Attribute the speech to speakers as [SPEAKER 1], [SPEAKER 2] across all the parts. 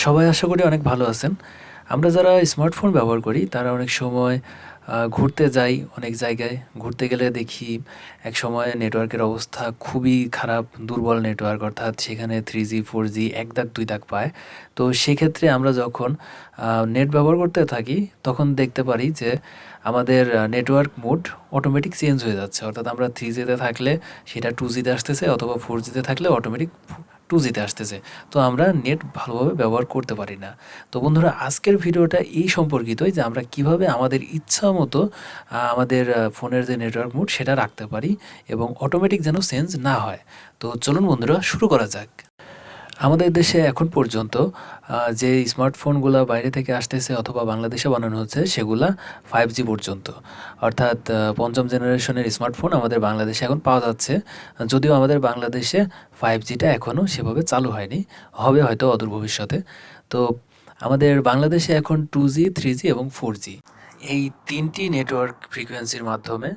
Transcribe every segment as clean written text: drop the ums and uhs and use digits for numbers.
[SPEAKER 1] সবাই আশা করি অনেক ভালো আছেন। আমরা যারা স্মার্টফোন ব্যবহার করি তারা অনেক সময় ঘুরতে যাই অনেক জায়গায়। ঘুরতে গেলে দেখি একসময় নেটওয়ার্কের অবস্থা খুবই খারাপ, দুর্বল নেটওয়ার্ক অর্থাৎ সেখানে 3G 4G ১ দাগ ২ দাগ পায়। তো সেক্ষেত্রে আমরা যখন নেট ব্যবহার করতে থাকি তখন দেখতে পারি যে আমাদের নেটওয়ার্ক মোড অটোমেটিক চেঞ্জ হয়ে যাচ্ছে। অর্থাৎ আমরা 3G তে থাকলে সেটা 2G তে আসতেছে অথবা 4G তে থাকলে অটোমেটিক 2G তে আসতেছে। তো আমরা নেট ভালোভাবে ব্যবহার করতে পারি না। তো বন্ধুরা আজকের ভিডিওটা এই সম্পর্কিতই যে আমরা কিভাবে আমাদের ইচ্ছা মতো আমাদের ফোনের যে নেটওয়ার্ক মোড সেটা রাখতে পারি এবং অটোমেটিক যেন চেঞ্জ না হয়। তো চলুন বন্ধুরা শুরু করা যাক। আমাদের দেশে এখন পর্যন্ত যে স্মার্টফোনগুলা বাইরে থেকে আসতেছে অথবা বাংলাদেশে বানানো হচ্ছে সেগুলা 5G পর্যন্ত। অর্থাৎ পঞ্চম জেনারেশনের স্মার্টফোন আমাদের বাংলাদেশে এখন পাওয়া যাচ্ছে। যদিও আমাদের বাংলাদেশে 5Gটা এখনও সেভাবে চালু হয়নি, হবে হয়তো অদূর ভবিষ্যতে। তো আমাদের বাংলাদেশে এখন 2G 3G এবং 4G এই 3টি নেটওয়ার্ক ফ্রিকোয়েন্সির মাধ্যমে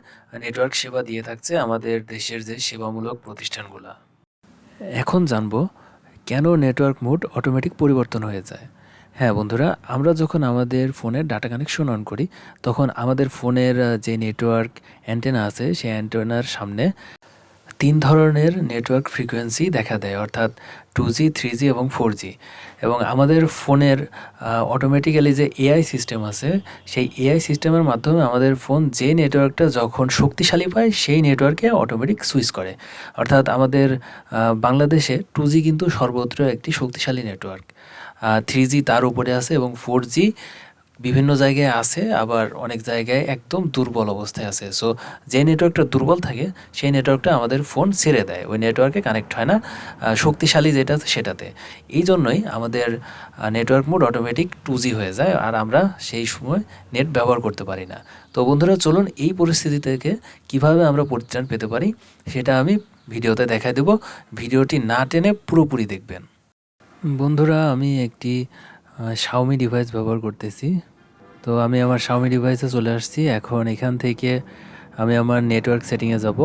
[SPEAKER 1] নেটওয়ার্ক সেবা দিয়ে থাকছে আমাদের দেশের যে সেবামূলক প্রতিষ্ঠানগুলা। এখন জানবো কেন নেটওয়ার্ক মোড অটোমেটিক পরিবর্তন হয়ে যায়। হ্যাঁ বন্ধুরা, আমরা যখন আমাদের ফোনের ডাটা কানেকশন অন করি তখন আমাদের ফোনের যে নেটওয়ার্ক অ্যান্টেনা আছে সেই অ্যান্টেনার সামনে 3 ধরনের নেটওয়ার্ক ফ্রিকোয়েন্সি দেখা দেয়, অর্থাৎ 2G 3G এবং 4G। এবং আমাদের ফোনের অটোমেটিক্যালি যে এআই সিস্টেম আছে সেই এআই সিস্টেমের মাধ্যমে আমাদের ফোন যে নেটওয়ার্কটা যখন শক্তিশালী পায় সেই নেটওয়ার্কে অটোমেটিক সুইচ করে। অর্থাৎ আমাদের বাংলাদেশে 2G কিন্তু সর্বত্র একটি শক্তিশালী নেটওয়ার্ক, 3G তার উপরে আছে এবং 4G বিভিন্ন জায়গায় আছে, আবার অনেক জায়গায় একদম দুর্বল অবস্থায় আছে। সো যে নেটওয়ার্কটা দুর্বল থাকে সেই নেটওয়ার্কটা আমাদের ফোন ছেড়ে দেয়, ওই নেটওয়ার্কে কানেক্ট হয় না শক্তিশালী যেটা আছে সেটাতে। এই জন্যই আমাদের নেটওয়ার্ক মোড অটোমেটিক 2G হয়ে যায় আর আমরা সেই সময় নেট ব্যবহার করতে পারি না। তো বন্ধুরা চলুন এই পরিস্থিতি থেকে কিভাবে আমরা পরিত্রাণ পেতে পারি সেটা আমি ভিডিওতে দেখাই দেব। ভিডিওটি না টেনে পুরোপুরি দেখবেন। বন্ধুরা আমি একটি Xiaomi ডিভাইস ব্যবহার করতেছি। তো আমি আমার Xiaomi ডিভাইসে চলে আসছি। এখন এখান থেকে আমি আমার নেটওয়ার্ক সেটিংয়ে যাব।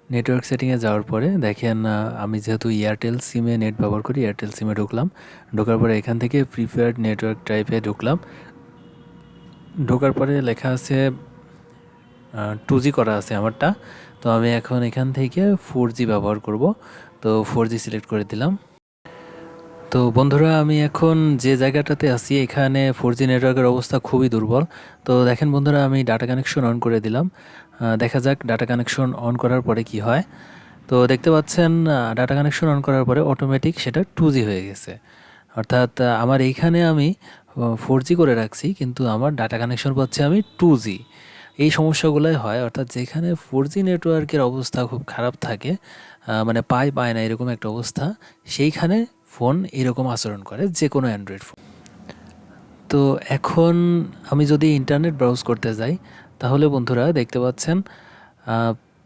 [SPEAKER 1] নেটওয়ার্ক সেটিংয়ে যাওয়ার পরে দেখেন আমি যেহেতু এয়ারটেল সিমে নেট ব্যবহার করি, এয়ারটেল সিমে ঢুকলাম। ঢোকার পরে এখান থেকে প্রিফার্ড নেটওয়ার্ক টাইপে ঢুকলাম। ঢোকার পরে লেখা আছে 2G করা আছে আমারটা। তো আমি এখন এখান থেকে 4G ব্যবহার করব। তো 4G সিলেক্ট করে দিলাম। তো বন্ধুরা আমি এখন যে জায়গাটাতে আছি এখানে 4G নেটওয়ার্কের অবস্থা খুবই দুর্বল। তো দেখেন বন্ধুরা আমি ডাটা কানেকশন অন করে দিলাম। দেখা যাক ডাটা কানেকশন অন করার পরে কি হয়। তো দেখতে পাচ্ছেন ডাটা কানেকশন অন করার পরে অটোমেটিক সেটা 2G হয়ে গেছে। অর্থাৎ আমার এইখানে আমি 4G করে রাখছি কিন্তু আমার ডাটা কানেকশন পাচ্ছি আমি 2G। এই সমস্যাগুলোই হয়, অর্থাৎ যেখানে 4G নেটওয়ার্কের অবস্থা খুব খারাপ থাকে, মানে পায় না এরকম একটা অবস্থা, সেইখানে ফোন এরকম আচরণ করে, যে কোনো অ্যান্ড্রয়েড ফোন। তো এখন আমি যদি ইন্টারনেট ব্রাউজ করতে যাই তাহলে বন্ধুরা দেখতে পাচ্ছেন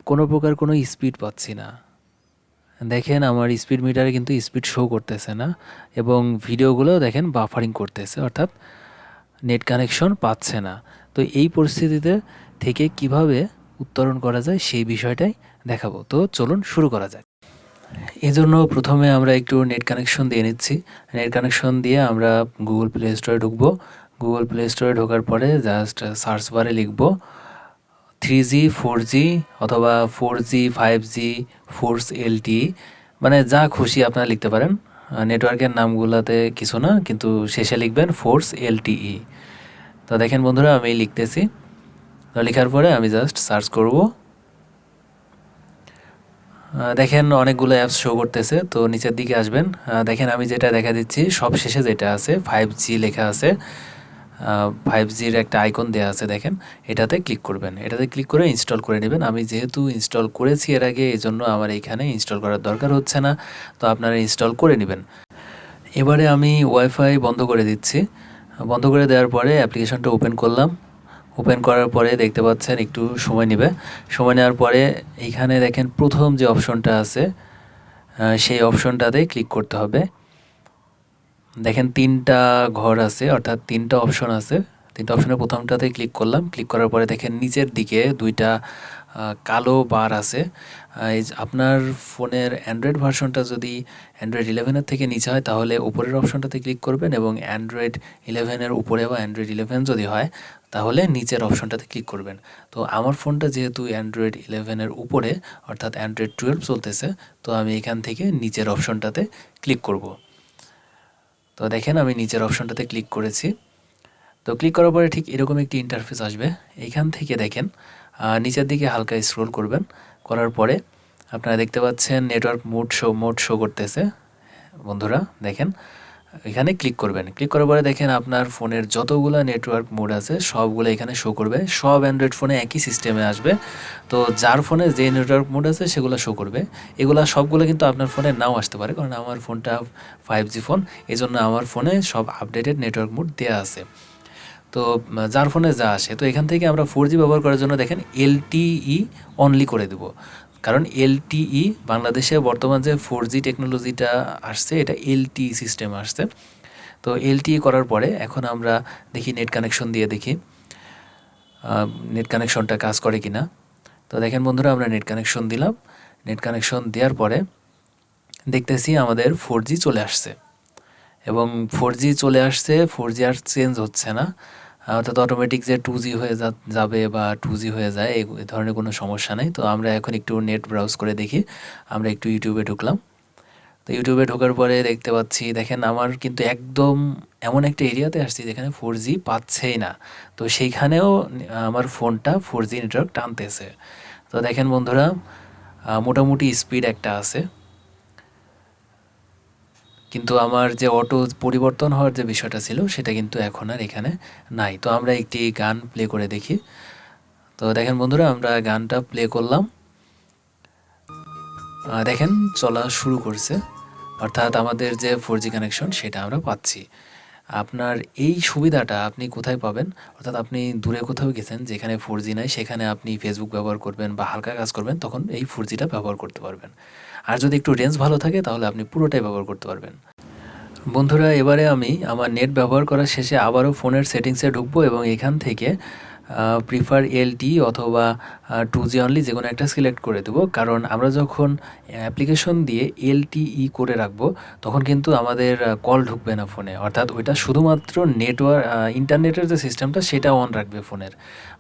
[SPEAKER 1] কোনো প্রকার কোনো স্পিড পাচ্ছি না। দেখেন আমার স্পিড মিটারে কিন্তু স্পিড শো করতেছে না এবং ভিডিওগুলোও দেখেন বাফারিং করতেছে, অর্থাৎ নেট কানেকশন পাচ্ছে না। তো এই পরিস্থিতিতে থেকে কিভাবে উত্তরণ করা যায় সেই বিষয়টাই দেখাবো। তো চলুন শুরু করা যাক। এজন্য প্রথমে আমরা একটু নেট কানেকশন দিয়ে নিচ্ছি। নেট কানেকশন দিয়ে আমরা গুগল প্লে স্টোরে ঢুকবো। গুগল প্লে স্টোরে ঢোকার পরে জাস্ট সার্চ বারে লিখব 3G 4G অথবা 4G 5G ফোর্স LTE, মানে যা খুশি আপনারা লিখতে পারেন। নেটওয়ার্কের নামগুলোতে কিছু না, কিন্তু শেষে লিখবেন ফোর্স LTE। তো দেখেন বন্ধুরা আমি লিখতেছি। তো লেখার পরে আমি জাস্ট সার্চ করব। দেখেন অনেকগুলো অ্যাপস শো করতেছে। তো নিচের দিকে আসবেন, দেখেন আমি যেটা দেখা দিচ্ছি সব শেষে যেটা আছে 5G লেখা আছে, 5Gর একটা আইকন দেওয়া আছে, দেখেন এটাতে ক্লিক করবেন। এটাতে ক্লিক করে ইনস্টল করে নেবেন। আমি যেহেতু ইনস্টল করেছি এর আগে, এই জন্য আমার এইখানে ইনস্টল করার দরকার হচ্ছে না। তো আপনারা ইনস্টল করে নেবেন। এবারে আমি ওয়াইফাই বন্ধ করে দিচ্ছি। বন্ধ করে দেওয়ার পরে অ্যাপ্লিকেশনটা ওপেন করলাম। ওপেন করার পরে দেখতে পাচ্ছেন একটু সময় নেবে। সময় নেওয়ার পরে এইখানে দেখেন প্রথম যে অপশনটা আছে সেই অপশনটাতে ক্লিক করতে হবে। দেখেন 3টা ঘর আছে, অর্থাৎ 3টা অপশন আছে, তিনটা অপশনের প্রথমটাতে ক্লিক করলাম। ক্লিক করার পরে দেখেন নিচের দিকে দুইটা কালো বার আছে। এই যে আপনার ফোনের অ্যান্ড্রয়েড ভার্সনটা যদি অ্যান্ড্রয়েড 11-এর থেকে নিচে হয় তাহলে উপরের অপশনটাতে ক্লিক করবেন, এবং অ্যান্ড্রয়েড 11-এর উপরে বা অ্যান্ড্রয়েড 11 যদি হয় তাহলে নিচের অপশনটাতে ক্লিক করবেন। তো আমার ফোনটা যেহেতু অ্যান্ড্রয়েড 11-এর উপরে অর্থাৎ অ্যান্ড্রয়েড 12 চলতেছে, তো আমি এখান থেকে নিচের অপশনটাতে ক্লিক করব। তো দেখেন আমি নিচের অপশনটাতে ক্লিক করেছি। তো ক্লিক করার পরে ঠিক এরকম একটি ইন্টারফেস আসবে। এইখান থেকে দেখেন নিচের দিকে হালকা স্ক্রল করবেন, করার পরে আপনারা দেখতে পাচ্ছেন নেটওয়ার্ক মোড শো করতেছে। বন্ধুরা দেখেন এখানে ক্লিক করবেন। ক্লিক করার পরে দেখেন আপনার ফোনের যতগুলো নেটওয়ার্ক মোড আছে সবগুলো এখানে শো করবে। সব অ্যান্ড্রয়েড ফোনে একই সিস্টেমে আসবে। তো যার ফোনে যে নেটওয়ার্ক মোড আছে সেগুলো শো করবে। এগুলা সবগুলো কিন্তু আপনার ফোনে নাও আসতে পারে, কারণ আমার ফোনটা 5G ফোন, এই জন্য আমার ফোনে সব আপডেটেড নেটওয়ার্ক মোড দেওয়া আছে। তো যার ফোনে যা আসে, তো এখান থেকে আমরা 4G ব্যবহার করার জন্য দেখেন LTE অনলি করে দেব, কারণ LTE বাংলাদেশে বর্তমান যে 4G টেকনোলজিটা আসছে এটা LTE সিস্টেম আসছে। তো LTE করার পরে এখন আমরা দেখি নেট কানেকশন দিয়ে দেখি নেট কানেকশনটা কাজ করে কিনা। তো দেখেন বন্ধুরা আমরা নেট কানেকশন দিলাম। নেট কানেকশন দেওয়ার পরে দেখতেছি আমাদের 4G চলে আসছে, এবং 4G চলে আসছে, 4G আর চেঞ্জ হচ্ছে না, অর্থাৎ অটোমেটিক যে 2G হয়ে যাবে বা 2G হয়ে যায় এই ধরনের কোনো সমস্যা নেই। তো আমরা এখন একটু নেট ব্রাউজ করে দেখি। আমরা একটু ইউটিউবে ঢুকলাম। তো ইউটিউবে ঢোকার পরে দেখতে পাচ্ছি, দেখেন আমার কিন্তু একদম এমন একটা এরিয়াতে আসছি যেখানে 4G পাচ্ছেই না। তো সেইখানেও আমার ফোনটা 4G নেটওয়ার্ক টানতেছে। তো দেখেন বন্ধুরা মোটামুটি স্পিড একটা আছে, কিন্তু আমার যে অটো পরিবর্তন হওয়ার যে বিষয়টা ছিল সেটা কিন্তু এখন আর এখানে নাই। তো আমরা একটি গান প্লে করে দেখি। তো দেখেন বন্ধুরা আমরা গানটা প্লে করলাম, দেখেন চলা শুরু করছে, অর্থাৎ আমাদের যে 4G কানেকশন সেটা আমরা পাচ্ছি। আপনার এই সুবিধাটা আপনি কোথায় পাবেন? অর্থাৎ আপনি দূরে কোথাও গেছেন যেখানে 4G নাই, সেখানে আপনি ফেসবুক ব্যবহার করবেন বা হালকা কাজ করবেন, তখন এই 4Gটা ব্যবহার করতে পারবেন। আর যদি একটু রেঞ্জ ভালো থাকে তাহলে আপনি পুরোটাই ব্যবহার করতে পারবেন। বন্ধুরা এবারে আমি আমার নেট ব্যবহার করা শেষে আবারও ফোনের সেটিংসে ঢুকবো, এবং এখান থেকে প্রিফার LTE অথবা 2G অনলি যে কোনো একটা সিলেক্ট করে দেবো, কারণ আমরা যখন অ্যাপ্লিকেশন দিয়ে LTE করে রাখবো তখন কিন্তু আমাদের কল ঢুকবে না ফোনে, অর্থাৎ ওইটা শুধুমাত্র নেটওয়ার্ক ইন্টারনেটের যে সিস্টেমটা সেটা অন রাখবে ফোনের,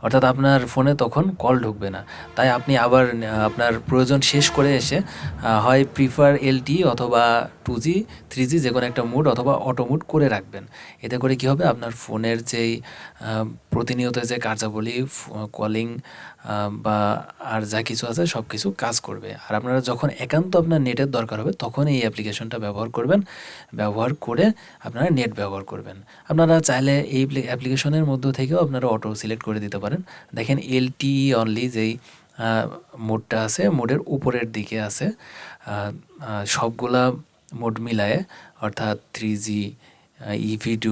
[SPEAKER 1] অর্থাৎ আপনার ফোনে তখন কল ঢুকবে না। তাই আপনি আবার আপনার প্রয়োজন শেষ করে এসে হয় প্রিফার LTE অথবা 2G 3G যে কোনো একটা মোড অথবা অটো মোড করে রাখবেন। এতে করে কী হবে, আপনার ফোনের যেই প্রতিনিয়ত যে কার্যাবলী কলিং বা আর যা কিছু আছে সব কিছু কাজ করবে। আর আপনারা যখন একান্ত আপনার নেটের দরকার হবে তখন এই অ্যাপ্লিকেশনটা ব্যবহার করবেন, ব্যবহার করে আপনারা নেট ব্যবহার করবেন। আপনারা চাইলে এই অ্যাপ্লিকেশনের মধ্য থেকেও আপনারা অটো সিলেক্ট করে দিতে পারেন। দেখেন LTE অনলি যেই মোডটা আছে মোডের উপরের দিকে আছে সবগুলা মোড মিলায়ে, অর্থাৎ 3G EV2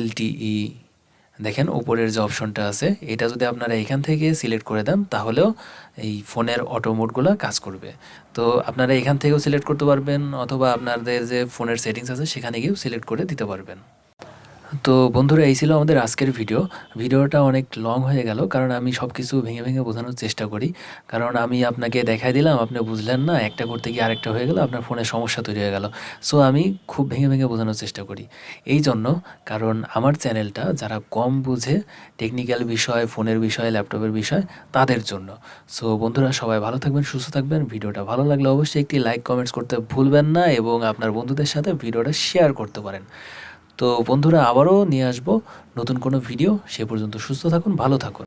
[SPEAKER 1] LTE, দেখেন উপরের যে অপশনটা আছে এটা যদি আপনারা এখান থেকে সিলেক্ট করে দেন তাহলেও এই ফোনের অটো মোডগুলো কাজ করবে। তো আপনারা এখান থেকেও সিলেক্ট করতে পারবেন, অথবা আপনাদের যে ফোনের সেটিংস আছে সেখানে গিয়েও সিলেক্ট করে দিতে পারবেন। তো বন্ধুরা এই ছিল আমাদের আজকের ভিডিওটা অনেক লং হয়ে গেল, কারণ আমি সব কিছু ভেঙে ভেঙে বোঝানোর চেষ্টা করি। কারণ আমি আপনাকে দেখাই দিলাম, আপনি বুঝলেন না, একটা করতে গিয়ে আরেকটা হয়ে গেল, আপনার ফোনে সমস্যা তৈরি হয়ে গেল। সো আমি খুব ভেঙে ভেঙে বোঝানোর চেষ্টা করি এই জন্য, কারণ আমার চ্যানেলটা যারা কম বুঝে টেকনিক্যাল বিষয়, ফোনের বিষয়, ল্যাপটপের বিষয়, তাদের জন্য। সো বন্ধুরা সবাই ভালো থাকবেন, সুস্থ থাকবেন। ভিডিওটা ভালো লাগলে অবশ্যই একটি লাইক কমেন্টস করতে ভুলবেন না, এবং আপনার বন্ধুদের সাথে ভিডিওটা শেয়ার করতে পারেন। তো বন্ধুরা আবারও নিয়ে আসবো নতুন কোনো ভিডিও। সে পর্যন্ত সুস্থ থাকুন, ভালো থাকুন।